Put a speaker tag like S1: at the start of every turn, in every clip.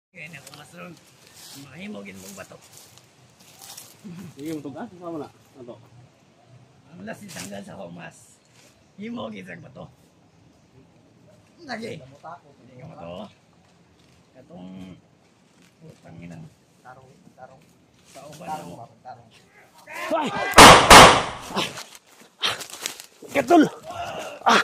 S1: Kaya na kung masunod, mahimogin mong bato.
S2: Sige, matugas. Sama na. Ato.
S1: Ang lasit hanggang sa humas. Himogin sa bato. Lagi. Hindi ka bato. Katong utang inang tarong. Sa uban mo.
S2: Ay! Ketul! Ah!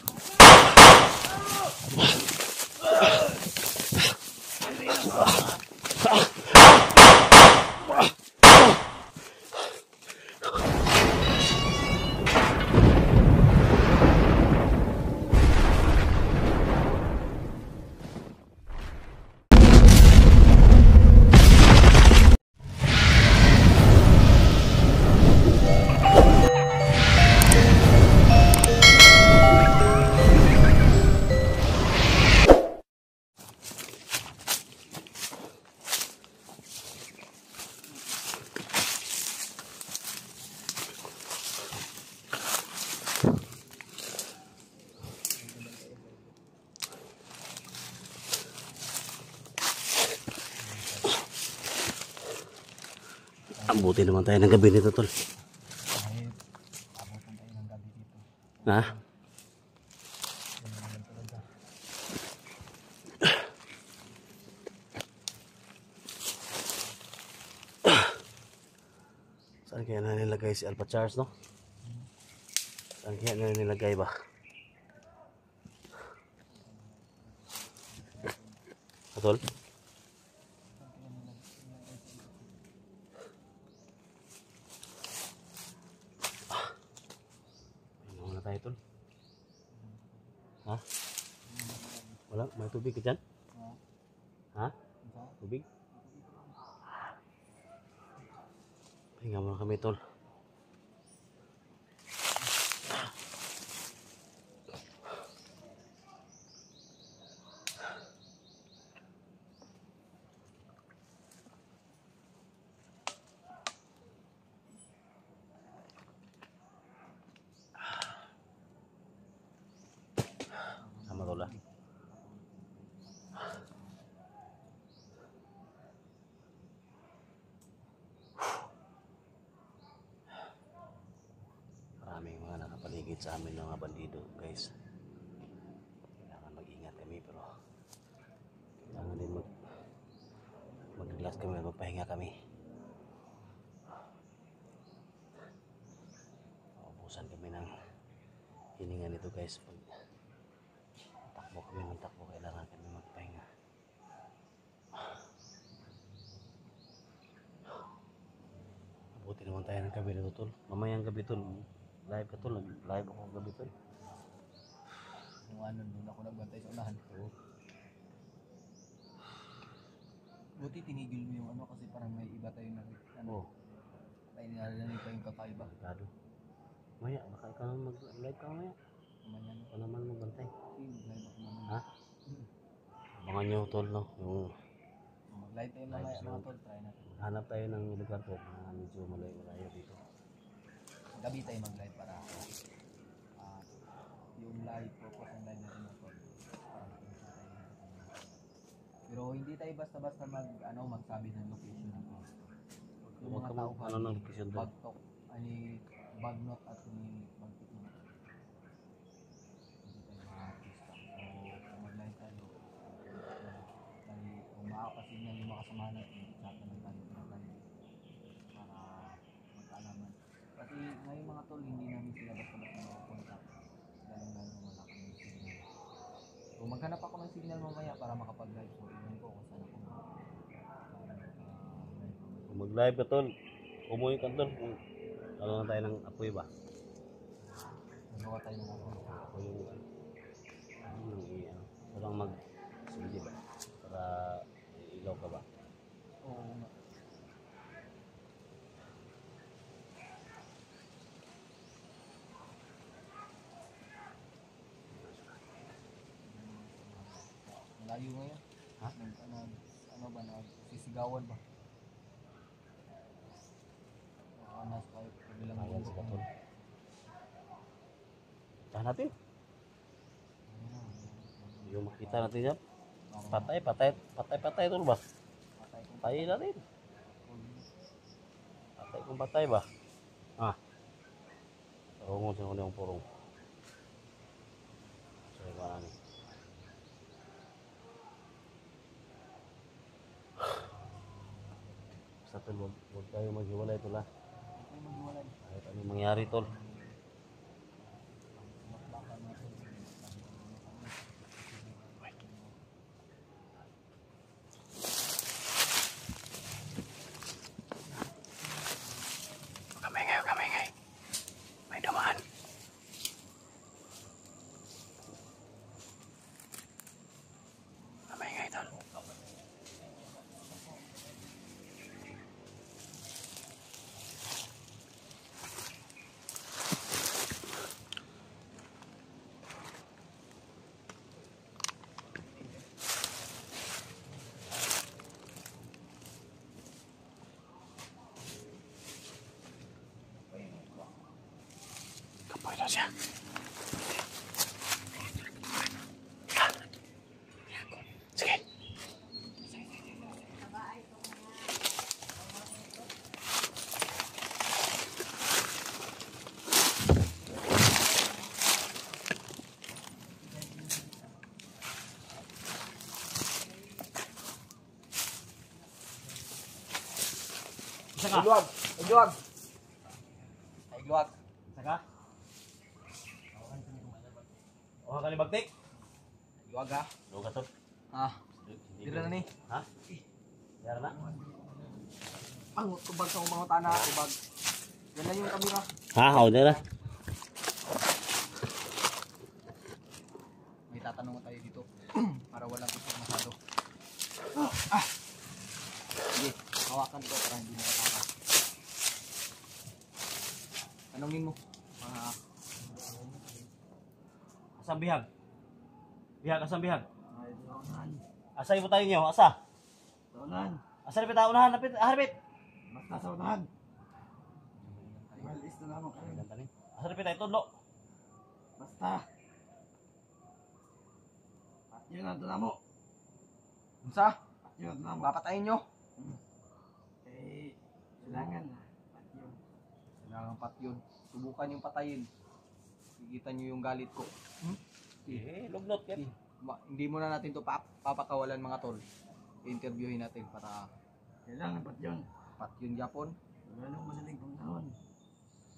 S2: Ang buti naman tayo ng gabi nito, tol.
S1: Kahit abutan tayo ng gabi dito.
S2: Ha? Saan kaya na nilagay si Alpha Charles, no? Saan kaya na nilagay ba? Tol? Ano na tayo, tol? Ha? Wala? May tubig ka dyan? Ha? Tubig? Pahinga muna kami, tol. Sama tol, ha? Maraming mga nakapaligid sa amin ng mga bandido, guys. Kailangan mag-ingat kami, pero kailangan din mag-relax kami at magpahinga kami. Maubusan kami ng hininga nito, guys. Pag takbo kami ng takbo, kailangan kami magpahinga. Mabuti naman tayo ng gabi nito, tol. Mamayang gabi, tol. Live ka, tol. Live ako gabi, tol.
S1: Yung ano, doon ako nagbantay sa unahan.
S2: Oo.
S1: Buti tinigil mo yung ano kasi parang may iba tayo na ano.
S2: Oo.
S1: Tayo nilalanin pa yung kakaiba.
S2: Barkado. Maya, baka ikaw naman mag-live ka maya.
S1: Mamaya na.
S2: Ikaw naman magbantay.
S1: Mag-live ako mamaya.
S2: Ha? Abangan nyo, tol, no? Yung
S1: Mag-live tayo mamaya mga tol. Try natin.
S2: hanap tayo ng lugar, tol, na medyo malayo dito.
S1: Gabi tayo mag-live para yung live purpose ng live natin mga tol. Para makita tayo. Pero hindi tayo basta-basta magsabi ng location ng tol. Yung mga tao
S2: Ano ng location, tol?
S1: bagtok, ani bagnot at ni bagtok mo. Hindi tayo makakista. So, kung mag-live tayo, dahil kung makakasignal yung mga kasama natin, chat naman tayo mag-live para magkaalaman. Kasi ngayon mga tol, hindi namin sila basta-basta makakontak. Lalong-lalo wala kami signal. So, maghanap ako ng signal mamaya para makapag-live. So, iwan ko kung saan ako
S2: Kung mag-live ka, tol, umuwi ka, tol. Kung ano na tayo ng apoy ba?
S1: magawa tayo ng ako.
S2: Apoy yung ano. Parang mag-sige ba? Para ilaw ka ba?
S1: Oo nga. Malayo ngayon.
S2: Ha?
S1: Ano ba, sisigawan ba? Anas kahit kabilang
S2: Ayan
S1: mundo.
S2: sila, tol. Tahan natin. Yung makita natin yan. Patay tol ba? patay na rin. Patay kung patay ba? Ah. Tarungon sa kanyang purong. Sorry ba namin. Basta tol, huwag tayo maghiwalay tol ha.
S1: Ay, maghiwalay.
S2: Kahit anong mangyari tol.
S1: Bakbakan natin.
S2: Huwag ka maingay. May dumaan. Huwag ka maingay tol. Kapoy daw siya. Sige. Isa ka.
S1: Igluwag! Igluwag! Ay, igluwag!
S2: Isa ka. O ka ni Bagtik.
S1: Igluwag ha?
S2: Luga tol.
S1: Ah, dito na ni.
S2: Ha? Yara na.
S1: Ang tubag sa mga tana, tubag. Yan lang yung kamera.
S2: Ha, ako na.
S1: May tatanong tayo dito. Para walang kusog masyado. Sige, hawakan ko para hindi makatakas. Tanungin mo.
S2: Asang bihag? Bihag, asang bihag? Asa ibo tayo nyo? Asa?
S3: Saunahan.
S2: Asa na pita? Unahan, napit, harapit.
S3: Basta saunahan. Malis na naman kayo.
S2: Asa na pita? Itudlo.
S3: Basta. At yun ang tunamo.
S1: Unsa?
S3: At yun ang tunamo.
S1: Papatayin nyo.
S3: Eh, kailangan na. At yun.
S1: Kailangan pat yun. Subukan yung patayin. Kikita nyo yung galit ko.
S2: Eh, lugnot yan.
S1: Hindi muna natin to papakawalan mga tol. I-interviewin natin para
S3: Kailangan pat yun.
S1: pat yun Japon.
S3: Wala nang madaling panahon.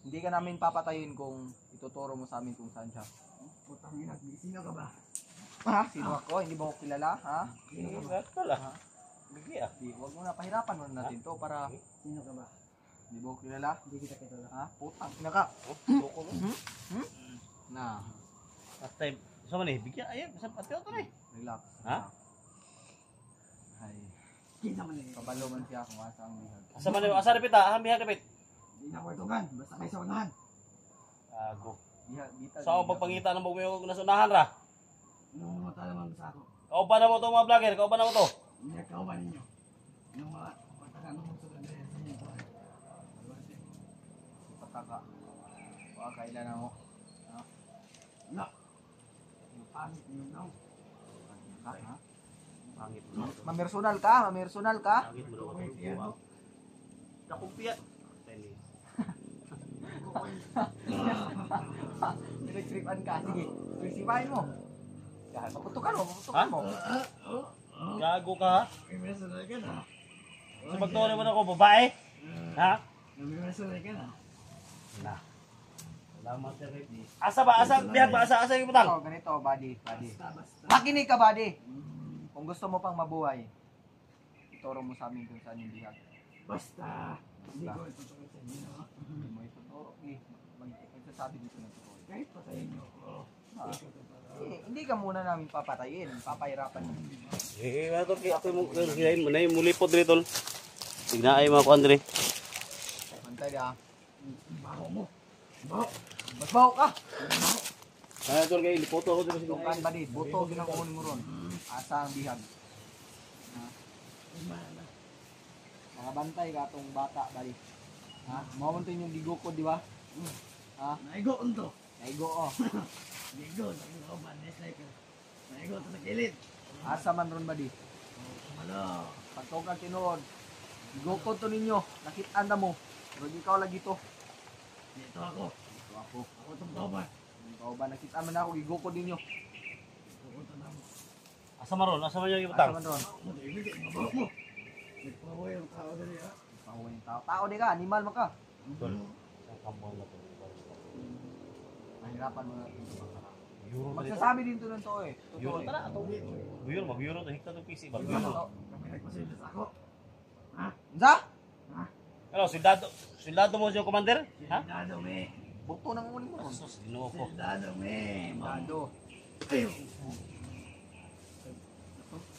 S1: Hindi ka namin papatayin kung ituturo mo sa amin kung saan siya.
S3: Putang ina, sino ka ba?
S1: Ha? Sino ako? Hindi mo ako kilala? Ha?
S3: Sino ka ba?
S2: Lahat pala. Bigi ah.
S1: Di, wag mo na pahirapan mo natin to para
S3: Sino ka ba?
S1: hindi mo ako kilala.
S3: Hindi kita kilala.
S1: Ha? Putang ina ka.
S2: Loko mo.
S1: Na,
S2: Last time. Sa man eh, bigyan. Ayan, sa patio to na eh.
S1: relax.
S2: Ha?
S1: Ay,
S3: Kita man eh.
S1: kabalo man siya kung asa ang bihag.
S2: Asa man asa na pita? Ahang bihag kapit.
S3: Hindi na kwartungan. Basta kayo saunahan.
S2: Ago.
S1: Bihag, bita.
S2: Sa ako pagpangita ng bugyo ko nasunahan ra.
S3: Anong mga talaman sa ako?
S2: Kauban na mo to mga vlogger, kauban na mo to.
S3: Hindi ka ba ninyo? Anong mga patakan mo sa kanya sa inyo?
S1: Pataka. Baka kailan mo. Ha?
S3: Wala. Yung pangit ninyo daw.
S1: Ha?
S2: Pangit mo.
S1: Mamersonal ka? Mamersonal ka?
S2: Pangit mo daw.
S3: Wait, yan.
S2: Nakumpiya. Teni.
S1: Pinag-tripan ka. Sige, resipahin mo. Yan, paputukan mo,
S2: Ha?
S1: paputukan mo.
S2: Gago ka ha?
S3: May meronal ka na.
S2: Sa magtuwa naman ako, babae? Ha?
S3: May meronal ka na.
S2: Na. Salamat sir. Asa ba? Asa? Bihag ba? Asa? Asa yung butang?
S1: Ito, ganito, buddy.
S3: Basta, basta.
S1: Makinig ka, buddy. Kung gusto mo pang mabuhay, ituro mo sa amin kung saan yung bihag.
S3: Basta. Hindi ko ito sa inyo.
S1: Hindi mo ituturo. Magsasabi dito ng totoo.
S3: Kahit patayin niyo ako.
S1: Hindi ka muna namin papatayin. Papahirapan mo.
S2: Eh, ano to? Ako mo kinain mo na yung mulipod rin tol. Tigna ay mga kuan rin.
S1: Mantay ka.
S3: Baho mo. Baho.
S1: Mas baho ka.
S2: Ano tol kayo? Lipoto ako dito sa
S1: Tukan, buddy. Buto, ginakunin mo ron. Asa ang bihag. Mga bantay ka itong bata, buddy. Ha? Mamuntin yung ligo ko, di ba? Ha?
S3: Naigo unto.
S1: Naigo, oh.
S3: Naigo. Naigo ba? Naigo ito sa kilid.
S1: Asa man ron, buddy.
S3: Malo.
S1: Pagtog ang tinuod, Igukod to ninyo. Nakita mo. Pero ikaw lagi to.
S3: Dito ako.
S1: Ito ako.
S3: Ako itong kauban.
S1: Ikaw ba nakita mo na ako igukod ninyo.
S3: Ako ito na mo.
S2: Asa maron? Asa man yung
S1: Asa
S2: ibutang?
S1: man doon?
S3: Ako na ibigay. Mabawak mo. Nagpawa yung tao dali ha.
S1: Pahuwa yung tao. Tao di ka. Animal man ka.
S2: Tol. Ang kambal na to.
S1: Mahirapan mo natin.
S2: Euro na dito.
S1: Magsasabi din to ng to eh.
S2: Euro
S1: Totoo.
S2: tara ato. Euro mag-euro to hikta to PC ba?
S1: Euro.
S3: Kami nagpasilis ako. Ha?
S1: Unsa?
S3: Ha?
S2: Ano, sundado mo yung commander? Ha?
S3: Sildado me.
S1: Bukto nang unin mo.
S2: Sus, ginoo ko.
S3: Sildado me.
S1: Dado.
S3: Ayun.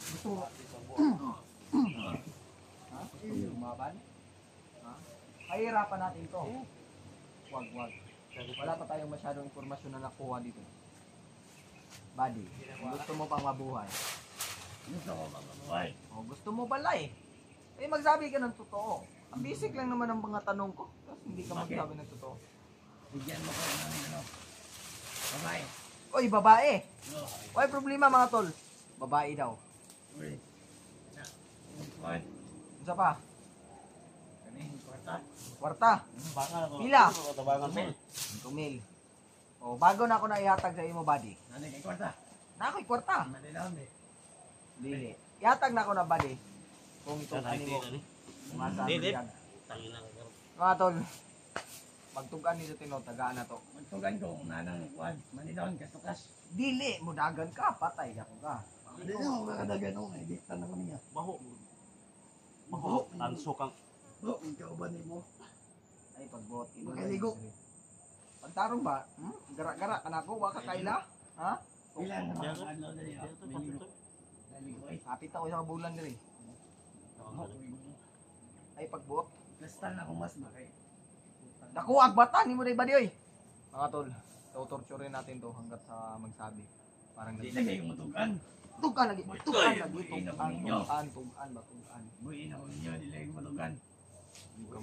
S1: Gusto mo? Ha? Lumaban? Ha? Kahirapan natin to. Wag. Wala pa tayong masyadong informasyon na nakuha dito. Buddy, kung gusto mo pang mabuhay.
S3: Gusto ko mabuhay.
S1: O gusto mo pala eh. Eh magsabi ka ng totoo. Ang basic lang naman ng mga tanong ko. Tapos hindi ka magsabi ng totoo.
S3: Bigyan mo ko ng ano. Babae.
S1: Oy, babae.
S3: No.
S1: Oy, problema mga tol. Babae daw.
S3: Uy. Kuwan.
S1: Isa pa.
S3: Kaning kwarta.
S1: Kwarta.
S2: Bangan ako.
S1: Pila?
S2: Tabangan mo.
S1: 5,000. O, bago na ako na ihatag sa imo, buddy.
S3: Nanay kay kwarta.
S1: Na ako'y kwarta.
S3: Madilaw me.
S1: Dili. Ihatag na ako na, buddy. Kung ito
S2: Ay,
S1: mo. Mga sa
S2: Dili.
S1: biyag.
S2: Tangina ka.
S1: Mga tol. Pagtugan nito tino, tagaan na to.
S3: Magtugan ko kung nanang kuwan. Manilawon kasukas.
S1: Dili, mudagan ka, patay ako ka.
S3: Hindi ako kakadagan ako. Edita na kami nga.
S2: Baho. Baho. Tanso kang.
S3: Oh, ikaw ba ni mo?
S1: Ay, pagbuot.
S3: Makaligo.
S1: Pagtarong ba? Gara-gara ka na ako, waka kaila? Ha?
S3: Ilan na
S2: Diyan,
S3: mga ano dali. Naligo. Naligo ay.
S1: Kapit ako sa bulan diri. Ay, pagbuot.
S3: Basta na akong mas makay.
S1: Nakuwag bata, ni mo na ibadi, oy. Mga tol, torturein natin to hanggat sa magsabi. Parang
S3: Hindi lagay yung mutugan.
S1: tugan lagi, tugan lagi,
S3: Buhay na
S1: tugan,
S3: ninyo.
S1: tugan, tugan.
S3: Buhin ako ninyo. Nilagay yung mutugan.
S1: Tugan.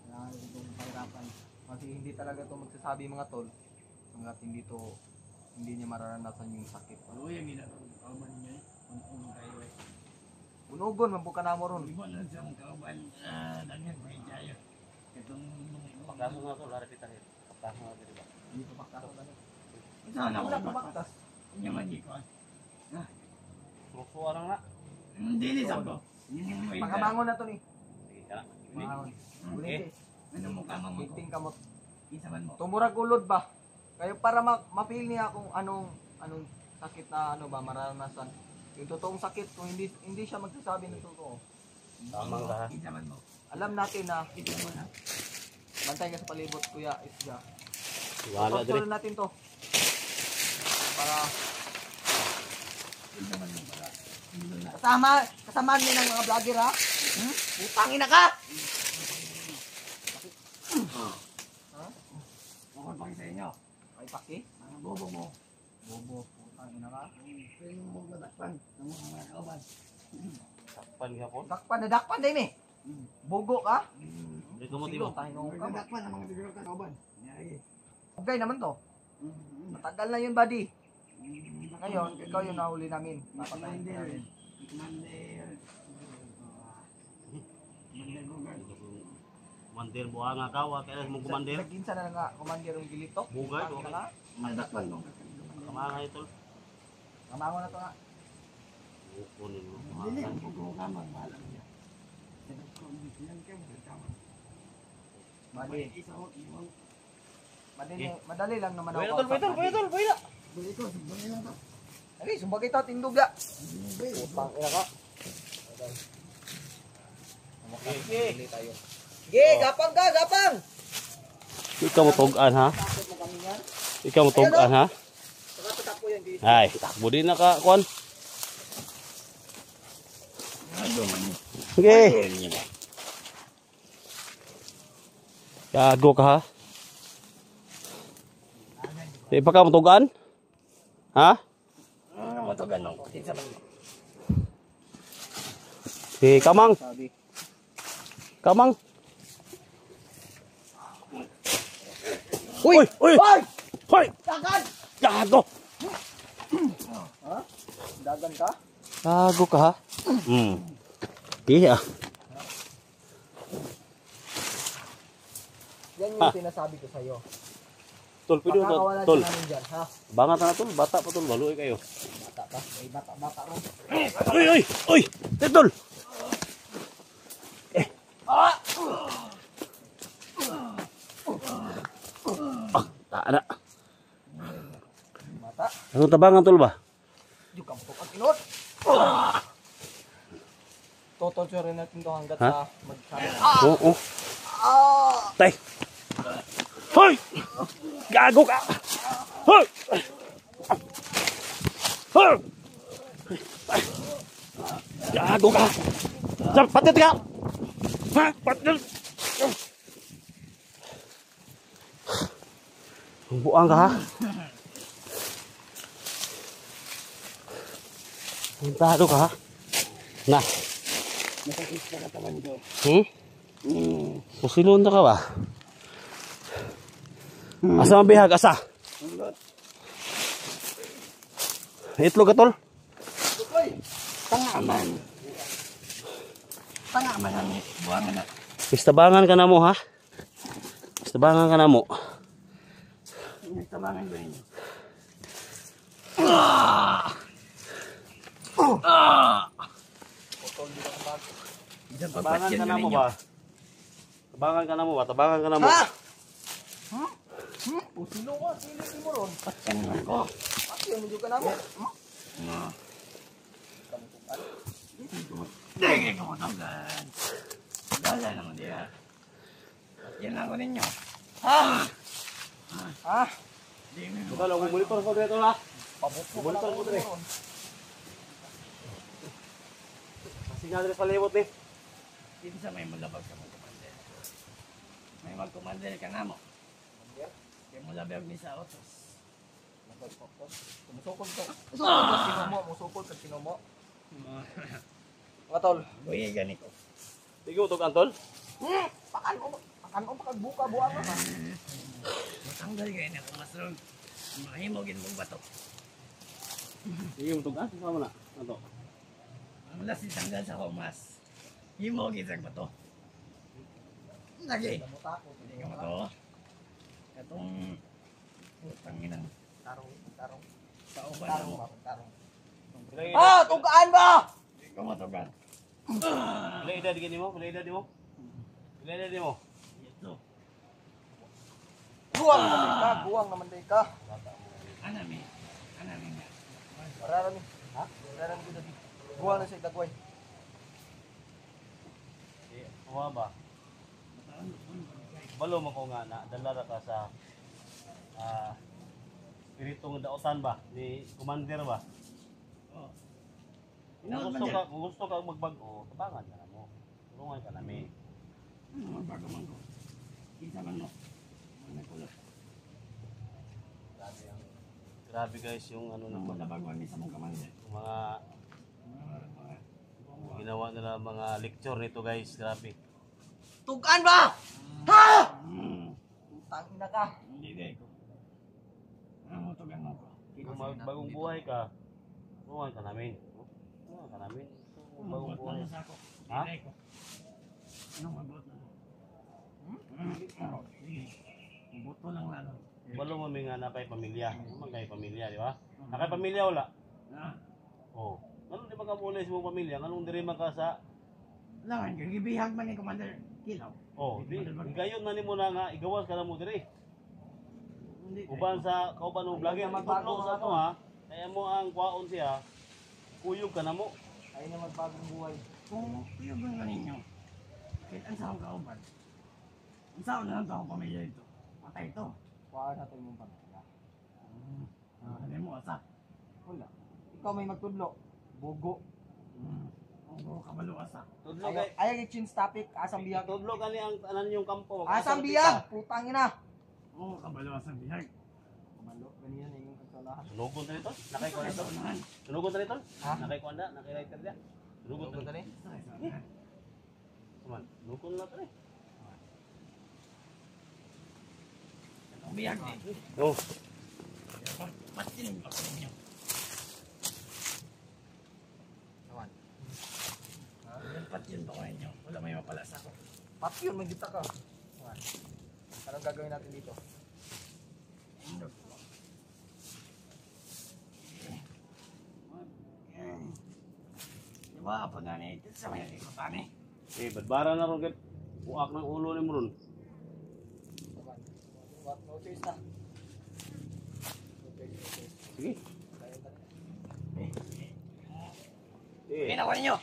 S1: Kailangan itong pahirapan. Kasi hindi talaga to magsasabi mga tol. Hanggat hindi niya mararanasan yung sakit.
S3: Ano yung ginagawa? Kauban niya. Kung kayo ay.
S1: Unugon, mabuka na mo ron.
S3: Hindi mo lang siyang kauban. Dangyan may jayo. Itong
S2: Pagkaso nga to, lari kita rin. Pagkaso nga dito ba?
S1: Hindi pa baktas.
S3: Saan ako
S1: Wala pa
S3: baktas?
S1: baktas.
S3: Hindi man di ko.
S2: Susuwa lang na.
S3: Hindi ni Sambo. Yun yung may
S1: Pakamangon na to ni.
S2: Sige ka na.
S1: Mangon. Ulit
S3: Ano mo ka mamang ko?
S1: Kiting kamot.
S3: Isa man mo.
S1: Tumurag ulod ba? Kayo para ma-feel niya kung anong sakit na ano ba mararanasan. Yung totoong sakit kung hindi siya magsasabi ng totoo.
S2: Tamang ka ha.
S3: Isa man mo.
S1: Alam natin na
S3: Isa mo na.
S1: bantay ka sa palibot kuya Isja.
S2: Wala
S1: Tutuloy
S2: dire.
S1: natin to. Para
S3: Isa man mo para. Hindi na.
S1: kasamaan niyo ng mga vlogger ha. Putang ina ka. Ha?
S3: Ako pa sa inyo.
S1: Ay paki.
S3: Ang bobo mo.
S1: Bobo, putang ina ka.
S3: Pwede mo madakpan ng mga kauban.
S2: Takpan ka po.
S1: Dakpan din eh. Bogo ka?
S2: Hindi ka mo
S1: Sigo
S2: timo.
S1: tayo nung ka.
S3: Madakpan ng mga siguro ka kauban. Nyari.
S1: Okay naman to. Matagal na yun buddy. Ngayon, ikaw yung nahuli namin. Papatayin ka namin.
S3: Commander. Commander Bogart.
S2: Commander buha nga ka. Wa kailan mo commander.
S1: Nagkinsa na nga, commander yung gilitok.
S2: Bugay,
S1: Putang ina
S2: okay.
S1: ka.
S3: Madakpan mo.
S2: Kamanga ito.
S1: Kamango na to nga.
S2: Kukunin mo.
S3: Dili ang bugo ka magmalam niya. Sabi ko, yan kayo magkama.
S1: Buddy,
S3: Isa ko, iwan.
S1: madali lang naman
S2: Buhay na
S1: ako.
S2: tol, buhay tol, buhay tol, buhay na.
S3: Bili ko, sumbangin lang to.
S1: Ay, sumbag kita, tindog ya.
S3: Bili.
S1: Putang ina ka.
S2: Sige.
S1: Bili tayo. Sige, gapang ka, gapang!
S2: Ikaw mo tugan ha.
S1: Takot mo kami yan.
S2: Ikaw mo tugan ha.
S1: Saka tatakbo yan dito.
S2: Ay, takbo din na ka, Kwan. Sige. Gago ka ha. Di pa ka mo tugan? Ha?
S3: Matugan lang ko. Isa man.
S2: Si Kamang.
S1: Sabi.
S2: Kamang. Uy! Uy!
S1: Hoy!
S2: Hoy!
S1: Dagan!
S2: Gago!
S1: Ha? Dagan ka?
S2: Gago ka ha? Hmm. Iya.
S1: Yan yung sinasabi ko sa'yo.
S2: Tol, pwede mo
S1: Pakakawalan
S2: tol.
S1: ka namin dyan, ha?
S2: Bangat na tol, bata pa tol, baluy kayo.
S1: Bata pa. May bata ron.
S2: Uy! Tol! Ada.
S1: Bata.
S2: Ano tabangan tol ba?
S1: Yung kampok ang inot. Totorturin natin ito hanggat
S2: Ha?
S1: sa magsabi.
S2: Oo. Tay. Hoy! Gago ka! Hoy! Hoy! Gago ka! Patit ka! Ha? Patit! Buang ka ha? Puntado ka ha? Na.
S3: Masakit sa katawan ko.
S2: Pusilon na ka ba? Asa mabihag? Asa? Itlog ka tol?
S3: Tangaman. Tangaman ang buwangan na.
S2: Istabangan ka na mo ha? Istabangan ka na mo.
S3: Nagtabangan ko ninyo.
S2: Tabangan ka na mo ba? Tabangan ka na mo ba? Tabangan ka na mo.
S1: Sino ka? Sino mo ron?
S3: Patyan naman ko.
S1: Pati yung medyo ka namin.
S3: Dahil ko matanggan. Dala naman diya. Patyan ako ninyo.
S2: Tol, ang monitor ko dito ha?
S1: Pabuto
S2: Monitor ko dito. Kasi nga dito sa limot eh.
S3: Dito sa may mulabag sa mga kumander. May magkumander ka na mo. Kaya mulabag ni sa otos.
S1: Musukol ka. Musukol ka sinumo. Mga tol.
S3: Buhay gani ko.
S2: Sige mo itong antol?
S1: Pakan mo pakagbuka buwan ka.
S3: Matanggal kayo na kung masron. Mahimogin mong bato.
S2: Sige mo itong antol. Sama na. Ano?
S3: Ang lasi tanggal sa humas. Himogin sa bato. Lagi. Hindi ka mato. Itong utang inang
S1: Tarong.
S3: sa uban
S1: Tarong.
S3: mo.
S1: Tarong.
S2: Ah!
S1: Tugaan ba?
S3: Hindi ka matugan.
S2: Bila edad gini mo? Bila edad mo? Bila edad mo?
S3: Ito.
S1: Buwang naman day ka.
S3: Anami nga.
S1: Mararami. Ha? Mararami ko dati. Buwang na siya dagway.
S2: Kuha ba? Balo mo ko nga na dalara ka sa spiritong daotan ba? Ni commander ba?
S3: Oh.
S2: Kung gusto ka magbago, tabangan ka na mo. Tulungan ka namin.
S3: Magbago man ko. Kita man mo. Nagkulot.
S2: Grabe guys yung ano na
S3: Magbago ni sa mong kamande.
S2: mga ginawa nila mga lecture nito guys. Grabe.
S1: Tugaan ba? Ha? Tangin na ka.
S3: Hindi ko. Ano tugan mo ko?
S2: Kung magbagong buhay ka, tulungan ka namin. Tulungan ka namin. Kung bagong buhay.
S3: Sa ako.
S2: Ha?
S3: Hindi ko. Anong mabuot na? Sige. Buto lang lalo.
S2: Balo mo may nga nakay pamilya. Naman kay pamilya, di ba? Nakay pamilya wala? Oo. Anong di ba ka muna sa mong pamilya? Anong diri man ka sa...
S3: Langan, gibihag man ni Commander Kilaw.
S2: Oh, di gayon na nimo na nga igawas ka na mo diri.
S3: Hindi.
S2: Uban sa kauban mo vlogger magtudlo sa to ha. Kaya mo ang kwaon siya. Kuyog ka na mo.
S1: Ayun na magbagong buhay.
S3: Kung kuyugan ka ninyo, kahit ang saan kauban, ang saan na lang ito ang pamilya ito. Patay ito.
S1: Kuhaan natin mong pamilya.
S3: Hindi mo asa.
S1: Wala. Ikaw may magtudlo. Bugo.
S3: Ang kabalo asa.
S2: Tudlo kay
S1: Ayaw yung chin topic. Asang biyag.
S2: tudlo kani ang tanan yung kampo.
S1: Asang biyag. Putang ina.
S3: Oo, kabalo asa bihag.
S1: Kumalo. Ganyan na yung kagsalahan.
S2: Sunugon ta nito? Nakay ko nito?
S3: Saan?
S2: Sunugon ta nito?
S1: Ha?
S2: Nakay ko anda, nakay writer dia. Sunugon ta nito. Kuman, sunugon na ta ni.
S3: Ang bihag eh.
S2: Oh,
S3: Patinig ako ninyo.
S1: Naman.
S3: Patinig yun pa ko ninyo. Wala may mapalas ako.
S1: Pati yun, may gita ka. Anong gagawin natin dito?
S3: Diba, pag nanitin sa may ikutan eh.
S2: Eh, badbara na ron kay uak ng ulo ni mo ron.
S1: No choice na.
S2: Sige.
S3: Ginawa ninyo.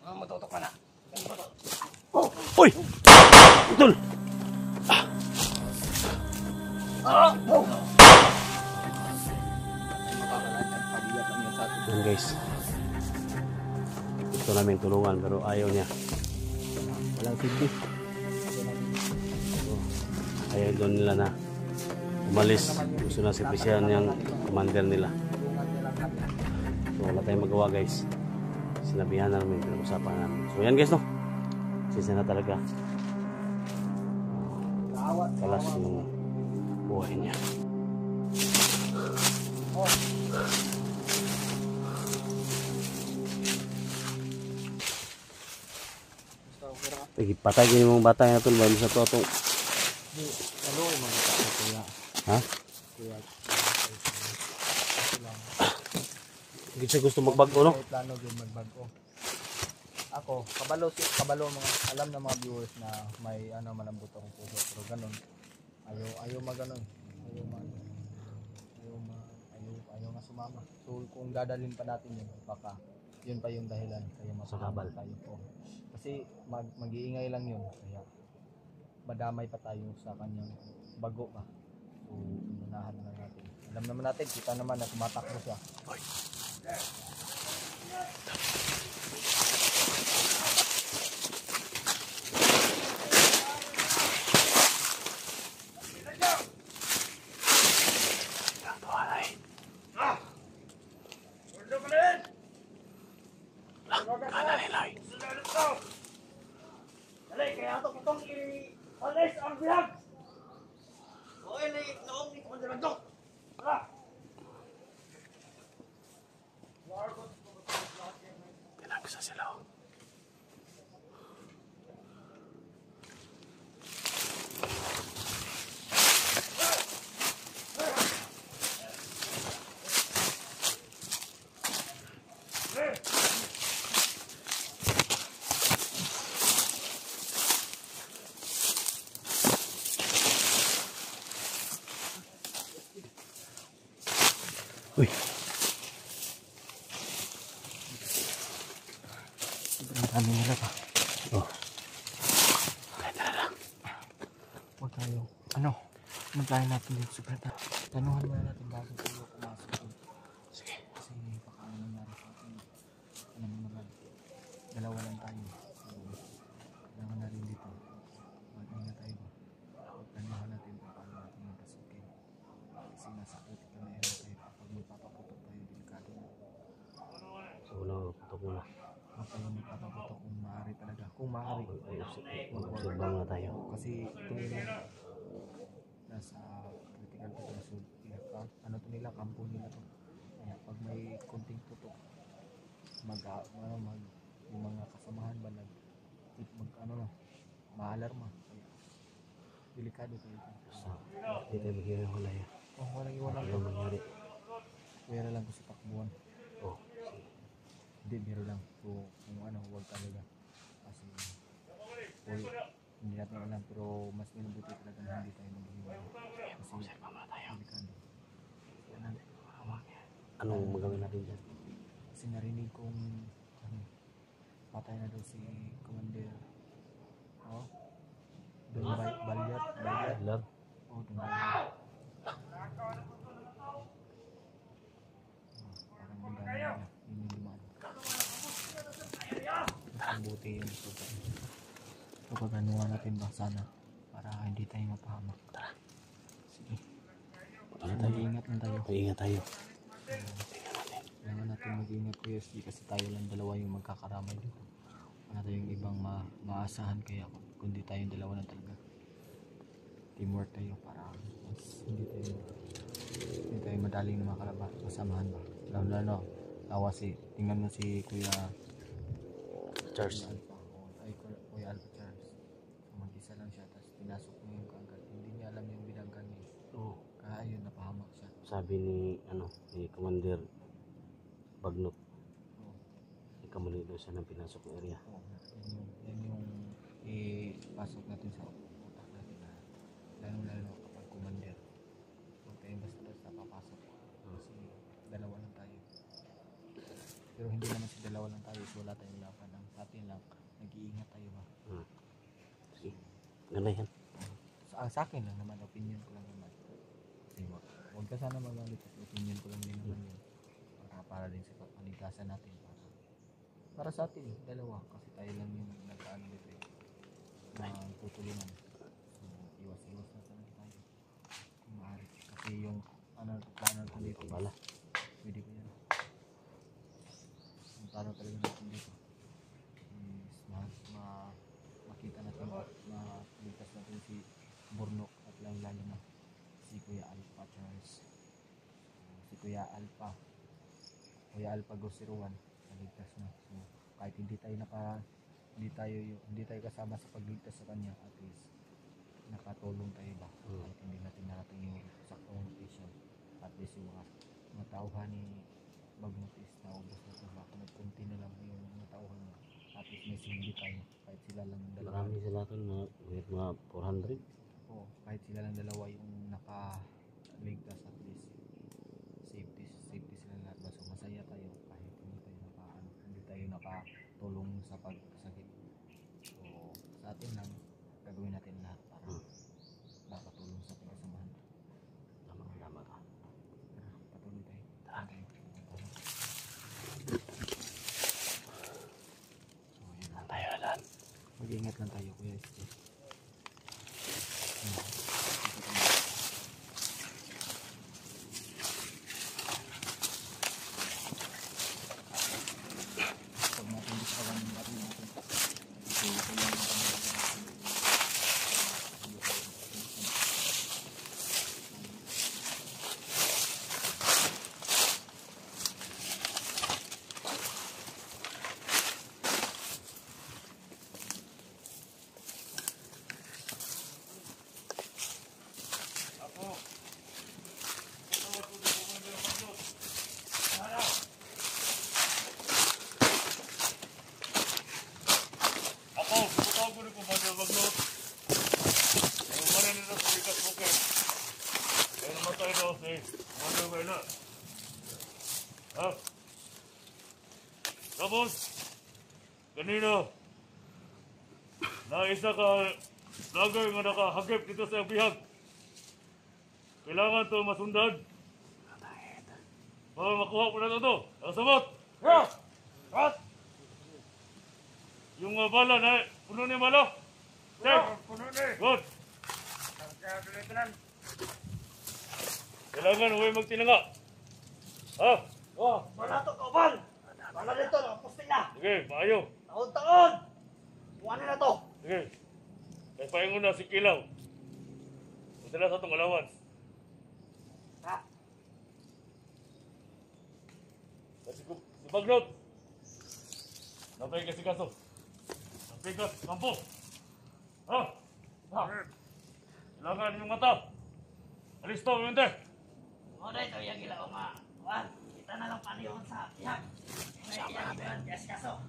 S3: Matutok ka na.
S2: Uy! Utol! Yan guys. Gusto namin tulungan pero ayaw niya.
S1: Walang silbi.
S2: Ayaw doon nila na umalis. Gusto na sipisyan yung commander nila. So wala tayong magawa guys. Sinabihan na namin, pinag-usapan namin. So yan guys no. Sisa na talaga. Kalas yung buhay niya. Patay gini mong bata nga tol, bago sa to atong.
S1: Ano yung mga tao kuya?
S2: Ha?
S1: Kuya.
S2: Hindi siya gusto magbago no?
S1: May plano din magbago. Ako, kabalo mga alam ng mga viewers na may ano malambot akong puso pero ganun. Ayaw maganon. Ayaw nga sumama. So kung dadalhin pa natin yun, baka yun pa yung dahilan kaya masakabal tayo po. Kasi mag-iingay lang yun kaya madamay pa tayo sa kanyang bago pa. So unahan na natin. Alam naman natin, kita naman na tumatakbo siya.
S3: Dali, kaya ito itong i-alis ang bihag. Okay, noong ni Commander Magdong. Tara!
S2: Pinagsa sila. Uy.
S1: Sobrang dami nila pa.
S2: Oh. Kahit na lang.
S1: Huwag tayo. Ano? Magkain natin dito sobrang dami. Tanuhan muna natin bago tayo pumasok dito.
S2: Sige.
S1: Kasi baka ano nangyari sa atin. Ano naman. Dalawa lang tayo. So, kailangan na rin dito. Mag-ingat tayo ba? Tanuhan natin kung paano natin mapasukin. Kasi nasa critical na area tayo. Kapag magpapaputok tayo, delikado na.
S2: So, putok muna.
S1: Huwag tayo magpapaputok kung maaari talaga. Kung maaari.
S2: Mag-observe muna tayo.
S1: Kasi ito nila nasa critical to so ano to nila, kampo nila to. Kaya pag may konting putok yung mga kasamahan ba maalarma. Kaya delikado tayo.
S2: So, hindi tayo magiging wala yan.
S1: Walang iwanan
S2: Ano mangyari?
S1: pera lang ko sa takbuhan.
S2: Oh, sige.
S1: Hindi, biro lang. So kung ano, huwag talaga. Kasi hindi natin alam pero mas minabuti talaga na hindi tayo maghiwalay. Kasi
S2: Observe muna tayo.
S1: delikado.
S2: Anong magawin natin dyan?
S1: Kasi narinig kong patay na daw si Commander. Oh. Doon Balyat.
S2: Adler?
S1: Oh, doon Balyat. Parang ang dami na iniliman. Ang buti yung ito. So pagkanuha natin ba sana para hindi tayo mapahamak. Tara. Sige. Mag-ingat lang tayo.
S2: Mag-ingat tayo.
S1: Kailangan natin mag-ingat Kuya Steve kasi tayo lang dalawa yung magkakaramay dito. Wala tayong ibang maasahan kaya kundi tayong dalawa na talaga. Teamwork tayo para mas hindi tayo madaling na makalabas. Masamahan ba? Lalo tingnan mo si Kuya
S2: Charles.
S1: Kuya Alpha Charles. So, mag-isa lang siya, tapos pinasok niya yung kaagad. Hindi niya alam yung binanggan niya.
S2: Oo.
S1: Kaya ayun, napahamak siya.
S2: Sabi ni Commander Bagnot,
S1: Oo.
S2: ikamali daw siya ng pinasok na area.
S1: Oo. Yan yung ipasok natin sa utak natin na lalo kapag commander. Huwag tayong basta-basta papasok. Kasi dalawa lang tayo. Pero hindi naman si dalawa lang tayo. So, wala tayong laban. Ang sa atin lang, nag-iingat tayo ba?
S2: Sige, ganda yan.
S1: Sa akin lang naman, opinion ko lang naman. Kasi huwag ka sana magalit kasi opinion ko lang din naman yun. Para din sa kaligtasan natin. Para sa atin, dalawa. Kasi tayo lang yung nag-ano dito eh. Tutulungan. So, iwas-iwas na sana tayo. Kung maaari. Kasi yung plano ko dito.
S2: Wala.
S1: Pwede ko yan. Yung plano talaga natin dito is makita natin maligtas natin si Burnok at lalo na si Kuya Alpha Charles. Si Kuya Alpha Gosiruan naligtas na. So kahit hindi tayo kasama sa pagligtas sa kanya, at least nakatulong tayo ba? Kahit hindi natin narating yung saktong location, at least yung mga tauhan ni Bagnotis na ubos na ito, baka nagkunti na lang yung mga tauhan niya, at least may silbi tayo kahit sila lang dalawa.
S2: Marami sila ito, mga 400.
S1: Oo, kahit sila lang dalawa yung nakaligtas, at least safety sila lahat ba? So masaya tayo kahit hindi tayo nakatulong sa pagsakit. So sa atin lang gagawin natin lahat para makatulong sa pagkasamahan.
S2: Tama ka.
S1: Patuloy tayo.
S2: Tayo lang.
S1: Mag-ingat lang tayo, Kuya Steve. Pag natin gusto ka ng natin. So,
S3: Ako, butago ni Commander Bagnot. Ang manin nila sa Bigas Bukit. Kaya namatay daw si Commander Bayna. Ha? Tapos, kanina, na isa ka vlogger nga nakahagip dito sa bihag. Kailangan to masundan. Para makuha po na ito. Nakasamot! Yeah! What? Yung bala na, puno ni bala? Check! Puno ni! Good! Kailangan huwag magtinanga. Ha?
S4: Oh, bala to, kaubal! Bala dito, nakaposting na!
S3: Sige, maayo.
S4: Taon-taon! Buwanin na to!
S3: Sige. Kaya pahingon na si Kilaw. Madala sa itong allowance.
S4: Ha?
S3: Kasi si Bagnot. Napay kasi kaso. Napigas, kampo. Ha? Ha? Kailangan yung mata. Alisto, mente.
S4: O na ito, yung ilaw nga. Juan, kita na lang paano yun sa ihag. May ihag yun, yes kaso.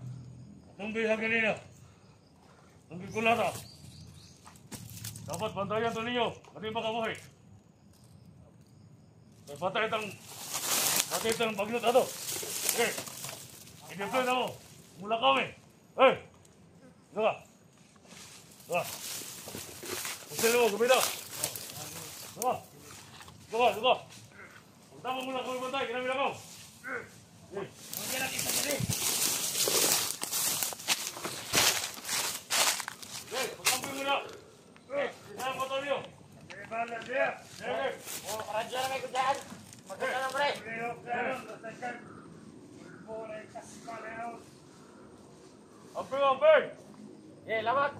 S3: Itong bihag kanina. Itong gikulata. Dapat bantayan ito ninyo. Pati makabuhay. May patay itang Bagnot ato. Okay. I-deploy na mo. Mula kami. Hey! Dito ka. Dito ka. Pusin mo, gumita. Dito ka. Dito ka, dito ka. Punta mo mula kami bantay. Kinamila ko. Hey.
S4: Huwag natin sa gabi.
S3: Hey, pagkampoy muna. Hey, saan motor niyo?
S4: May bala siya.
S3: Hey,
S4: O, karadyo na may kudyan. Magkita lang, pre.
S3: Amping!
S4: Eh, lamat.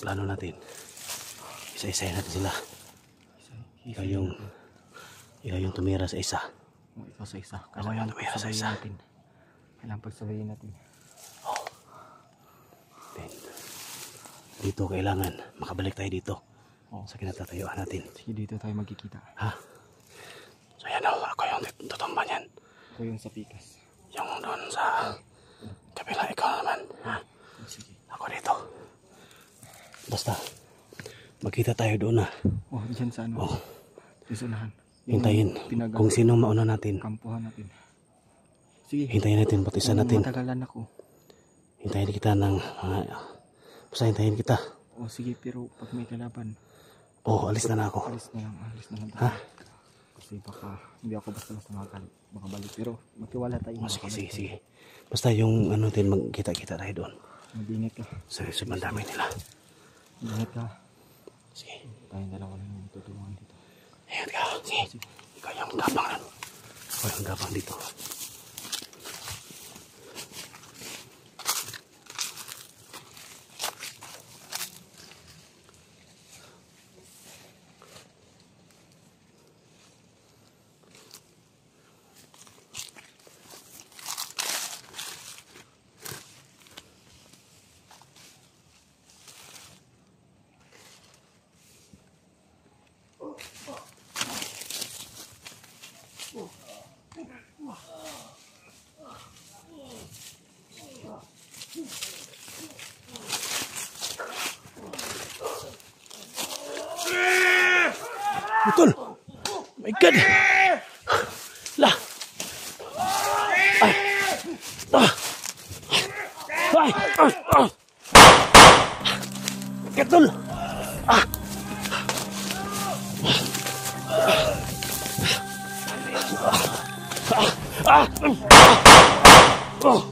S2: ang plano natin. Isa-isahin natin sila. Ikaw yung tumira sa isa.
S1: Ikaw sa isa.
S2: Kailangan tumira sa isa.
S1: Kailangan pagsabayin natin.
S2: Oh. Then, dito kailangan makabalik tayo dito.
S1: Oh.
S2: Sa kinatatayuan natin.
S1: Sige, dito tayo magkikita.
S2: Ha? So yan o, ako yung tutumban yan.
S1: Ito yung sa pikas.
S2: Yung doon sa kabila, ikaw naman. Ha?
S1: Sige.
S2: Ako dito. Basta, magkita tayo doon na.
S1: Oh, dyan sa ano?
S2: Oh.
S1: Isunahan.
S2: Hintayin kung sino mauna natin.
S1: Kampuhan natin. Sige.
S2: Hintayin natin, patisan natin.
S1: Matagalan ako.
S2: Hintayin kita ng basta hintayin kita.
S1: Oh, sige, pero pag may kalaban.
S2: Oh, alis na ako.
S1: Alis na lang tayo.
S2: Ha?
S1: Kasi baka hindi ako basta-basta makabalik. Pero magtiwala tayo.
S2: Oh, sige. Basta yung ano din, magkita-kita tayo doon.
S1: Mag-ingat ka.
S2: Sa bandami nila.
S1: Ingat ka.
S2: Sige.
S1: Tayong dalawa lang yung tutulungan dito.
S2: Ingat ka. Sige. Ikaw yung gapang lang. Ikaw yung gapang dito. Betul. My God. Lah. Ay. Ah. Ay. Betul. Ah. Oh.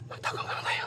S2: Magtago naman tayo.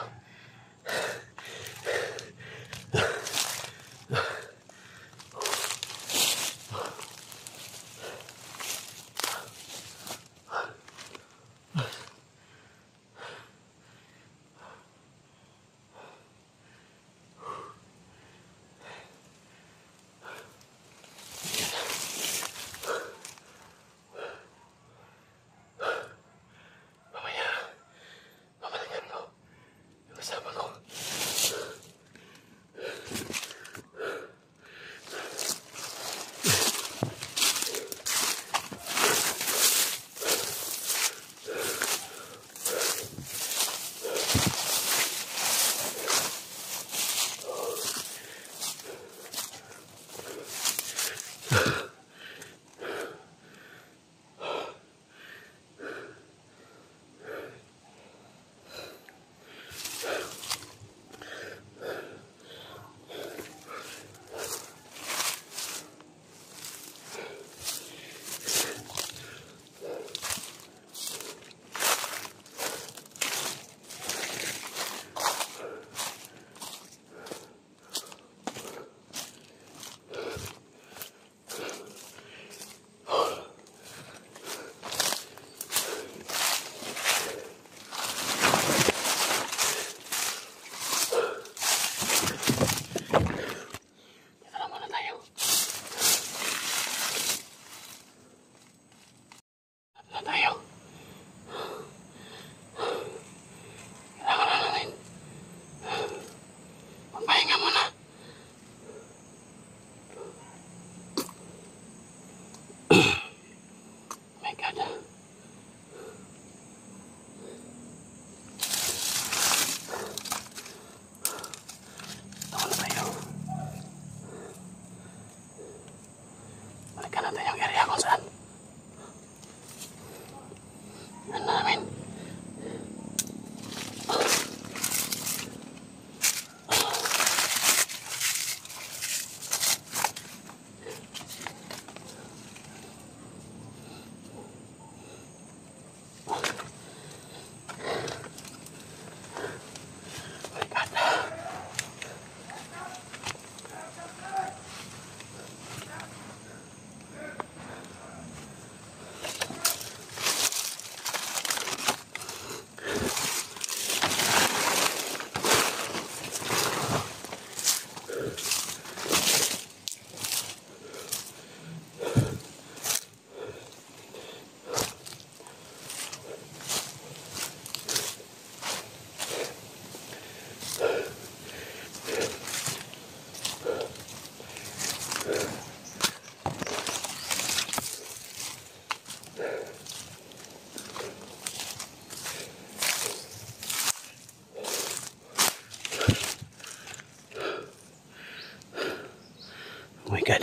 S2: Oh my God.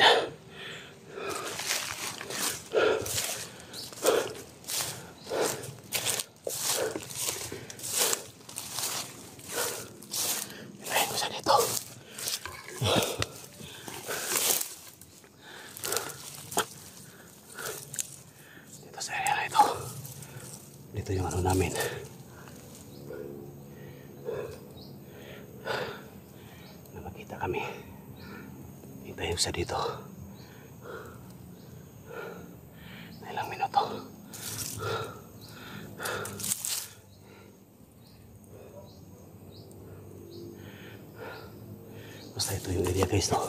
S2: Ilayin ko siya dito. Dito sa area na ito. Dito yung ano namin. Na makita kami. Hintayin ko siya dito. Na ilang minuto. Basta ito yung area guys, no?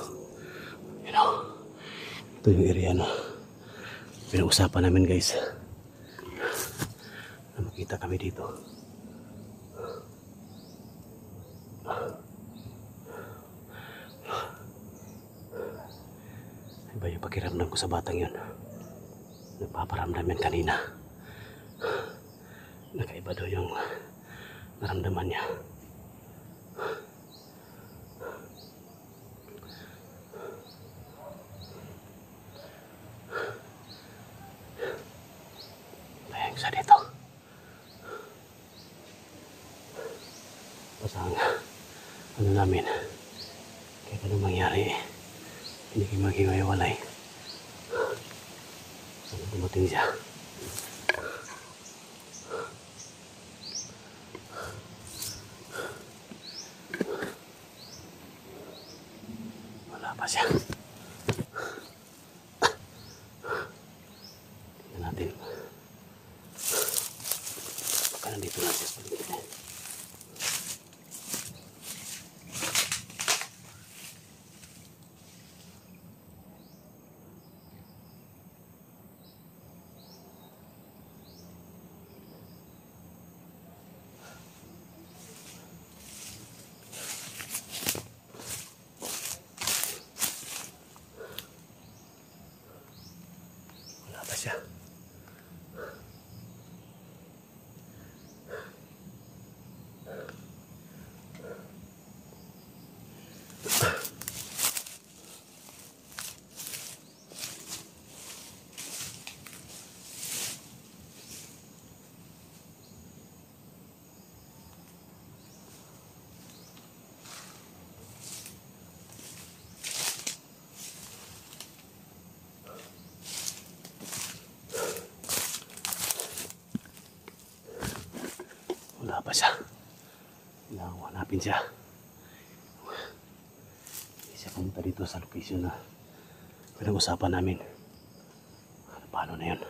S2: You know, ito yung area na pinag-usapan namin guys. Na makita kami dito. Iba yung pakiramdam ko sa batang yun. Nagpaparamdam yan kanina. Nakaiba daw yung naramdaman niya. Tayo sa dito. Basta ang ano namin, kahit anong mangyari, hindi kayo maghiwalay. Sana dumating siya. Wala pa siya. Tingnan natin. Baka nandito na siya sa paligid. Wala pa siya. Wala pa siya. Kailangan ko hanapin siya. Hindi siya pumunta dito sa location na pinag-usapan namin. Paano na yun?